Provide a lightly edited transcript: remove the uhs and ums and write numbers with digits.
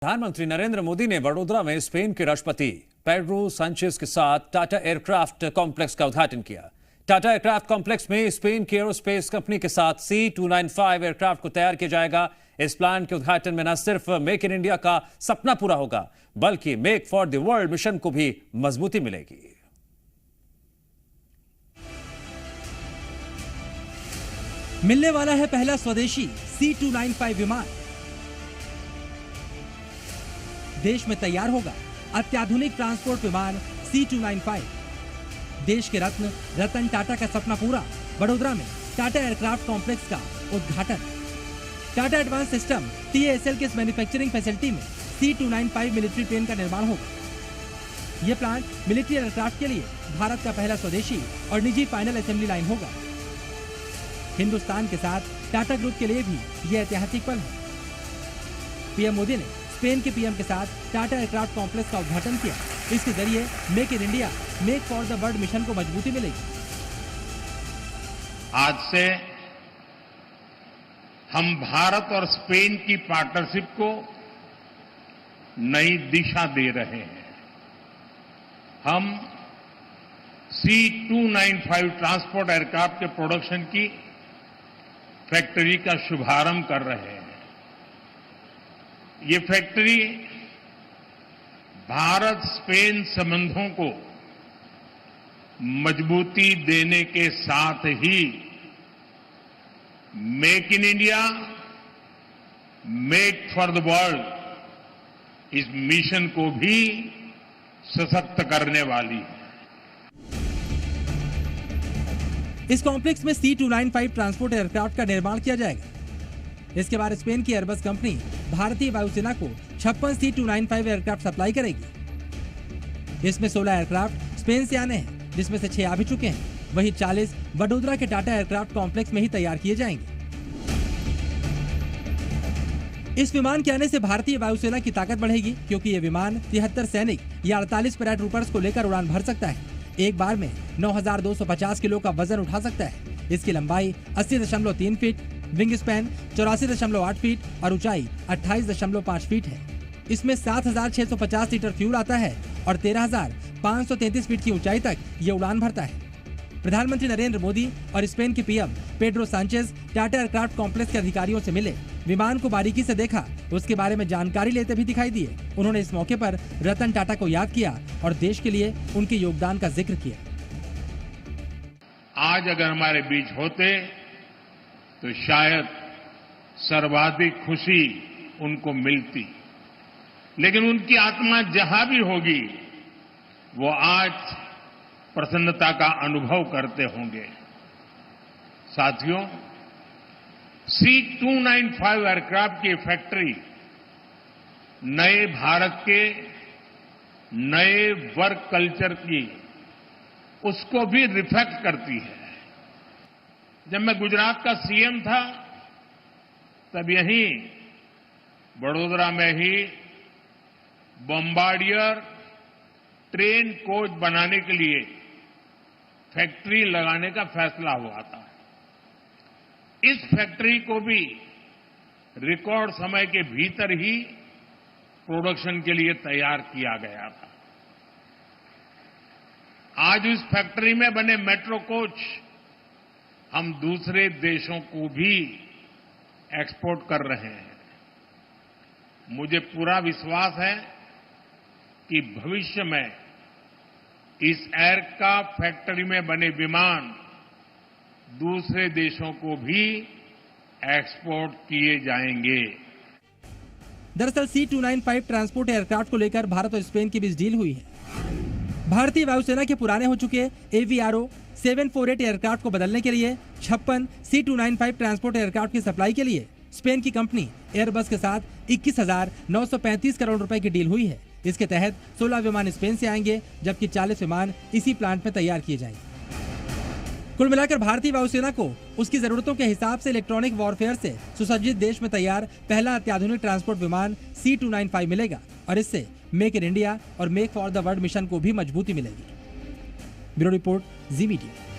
प्रधानमंत्री नरेंद्र मोदी ने वडोदरा में स्पेन के राष्ट्रपति पेड्रो सांचेज के साथ टाटा एयरक्राफ्ट कॉम्प्लेक्स का उद्घाटन किया। टाटा एयरक्राफ्ट कॉम्प्लेक्स में स्पेन की एरोस्पेस कंपनी के साथ C295 एयरक्राफ्ट को तैयार किया जाएगा। इस प्लान के उद्घाटन में न सिर्फ मेक इन इंडिया का सपना पूरा होगा, बल्कि make for the world mission को भी मजबूती मिलेगी। मिलने वाला है पहला स्वदेशी C295 विमान। देश में तैयार होगा अत्याधुनिक ट्रांसपोर्ट विमान C295। देश के रत्न रतन टाटा का सपना पूरा। वडोदरा में टाटा एयरक्राफ्ट कॉम्प्लेक्स का उद्घाटन। टाटा एडवांस सिस्टम TASL के इस मैन्युफैक्चरिंग फैसिलिटी में C295 मिलिट्री प्लेन का निर्माण होगा। यह प्लांट मिलिट्री एयरक्राफ्ट के लिए भारत का पहला स्वदेशी और निजी फाइनल असेंबली लाइन होगा। हिंदुस्तान के साथ टाटा ग्रुप के लिए भी यह ऐतिहासिक पल है। पीएम मोदी ने स्पेन के पीएम के साथ टाटा एयरक्राफ्ट कॉम्प्लेक्स का उद्घाटन किया। इसके जरिए make in India, make for the world mission को मजबूती मिलेगी। आज से हम भारत और स्पेन की पार्टनरशिप को नई दिशा दे रहे हैं। हम C295 ट्रांसपोर्ट एयरक्राफ्ट के प्रोडक्शन की फैक्ट्री का शुभारंभ कर रहे हैं। ये फैक्ट्री भारत स्पेन संबंधों को मजबूती देने के साथ ही make in India, make for the world इस मिशन को भी सशक्त करने वाली है। इस कॉम्प्लेक्स में C295 ट्रांसपोर्ट एयरक्राफ्ट का निर्माण किया जाएगा। इसके बाद स्पेन की एयरबस कंपनी भारतीय वायुसेना को 56 C295 एयरक्राफ्ट सप्लाई करेगी। इसमें 16 एयरक्राफ्ट स्पेन से आने हैं, जिसमें से 6 आ भी चुके हैं। वहीं 40 वडोदरा के टाटा एयरक्राफ्ट कॉम्प्लेक्स में ही तैयार किए जाएंगे। इस विमान के आने से भारतीय वायुसेना की ताकत बढ़ेगी, क्योंकि ये विमान 73 सैनिक या 48 पैराट्रूपर्स को लेकर उड़ान भर सकता है। एक बार में 9,250 किलो का वजन उठा सकता है। इसकी लंबाई 80.3 फीट, विंग स्पैन 84.8 फीट और ऊंचाई 28.5 फीट है। इसमें 7,650 लीटर फ्यूल आता है और 13,533 फीट की ऊंचाई तक ये उड़ान भरता है। प्रधानमंत्री नरेंद्र मोदी और स्पेन के PM Pedro Sanchez Tata aircraft complex के अधिकारियों से मिले, विमान को बारीकी से देखा, उसके बारे में जानकारी लेते भी दिखाई दिए। उन्होंने इस मौके पर रतन टाटा को याद किया और देश के लिए उनके योगदान का जिक्र किया। आज अगर हमारे बीच होते तो शायद सर्वाधिक खुशी उनको मिलती, लेकिन उनकी आत्मा जहां भी होगी वो आज प्रसन्नता का अनुभव करते होंगे। साथियों, C295 एयरक्राफ्ट की फैक्ट्री नए भारत के नए वर्क कल्चर की उसको भी रिफ्लेक्ट करती है। जब मैं गुजरात का सीएम था, तब यहीं वडोदरा में ही बॉम्बार्डियर ट्रेन कोच बनाने के लिए फैक्ट्री लगाने का फैसला हुआ था। इस फैक्ट्री को भी रिकॉर्ड समय के भीतर ही प्रोडक्शन के लिए तैयार किया गया था। आज इस फैक्ट्री में बने मेट्रो कोच हम दूसरे देशों को भी एक्सपोर्ट कर रहे हैं। मुझे पूरा विश्वास है कि भविष्य में इस एयरक्राफ्ट फैक्ट्री में बने विमान दूसरे देशों को भी एक्सपोर्ट किए जाएंगे। दरअसल C295 ट्रांसपोर्ट एयरक्राफ्ट को लेकर भारत और स्पेन के बीच डील हुई है। भारतीय वायुसेना के पुराने हो चुके AVRO 748 एयरक्राफ्ट को बदलने के लिए 56 C295 ट्रांसपोर्ट एयरक्राफ्ट की सप्लाई के लिए स्पेन की कंपनी एयरबस के साथ 21,935 करोड़ रुपए की डील हुई है। इसके तहत 16 विमान स्पेन से आएंगे, जबकि 40 विमान इसी प्लांट में तैयार किए जाएंगे। कुल मिलाकर भारतीय वायुसेना को उसकी जरूरतों के हिसाब से इलेक्ट्रॉनिक वॉरफेयर से सुसज्जित देश में तैयार पहला अत्याधुनिक ट्रांसपोर्ट विमान C295 मिलेगा और इससे मेक इन इंडिया और make for the world mission को भी मजबूती मिलेगी। ब्यूरो रिपोर्ट, जी मीडिया।